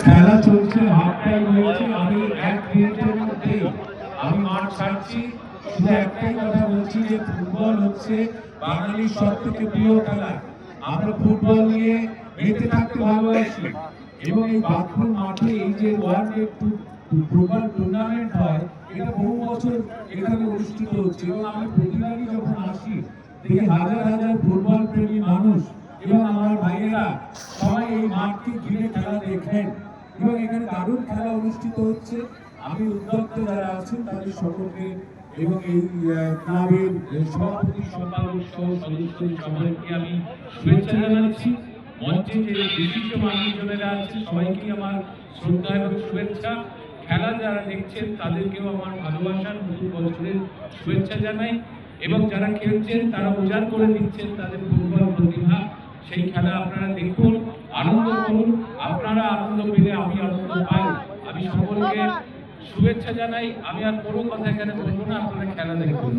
খেলা চলছে, half time হয়েছে। আমি 1 মিনিটের মধ্যে আমি মাঠ ছাড়ছি। শুধু একটাই কথা বলছি যে ফুটবল হচ্ছে বাঙালির সবথেকে প্রিয় খেলা। আমরা ফুটবল নিয়ে মেতে থাকতে ভালোবাসি এবং এই বাঁকুড়া মাঠে এই যে ওয়ান ডে ফুটবল টুর্নামেন্ট হয়, এটা বহু বছর এখানে অনুষ্ঠিত হচ্ছে এবং আমি প্রতিবারই যখন আসি দেখি হাজার হাজার ফুটবল প্রেমী মানুষ এবং আমার ভাইয়েরা সবাই এই মাঠকে ঘিরে খেলা দেখেন এবং এখানে দারুণ খেলা অনুষ্ঠিত হচ্ছে। আমি উদ্যোক্তা যারা আছেন তাদের সকলকে এবং এই ক্লাবের সভাপতি সম্পাদক সহ সদস্যদের সবাইকে আমি শুভেচ্ছা জানাচ্ছি। মঞ্চে যে বিশিষ্ট মানুষজনেরা আছে সবাইকে আমার শ্রদ্ধা এবং শুভেচ্ছা। খেলা যারা দেখছেন তাদেরকেও আমার ভালোবাসার নতুন বছরের শুভেচ্ছা জানাই এবং যারা খেলছেন তারা উজাড় করে দিচ্ছেন তাদের ফুটবল প্রতিভা। সেই খেলা আপনারা দেখুন, আনন্দ করুন। আপনারা আনন্দ পেলে আমি আনন্দ পাই। আমি সকলকে শুভেচ্ছা জানাই। আমি আর কোনো কথা এখানে বলবো না, আপনারা খেলা দেখুন।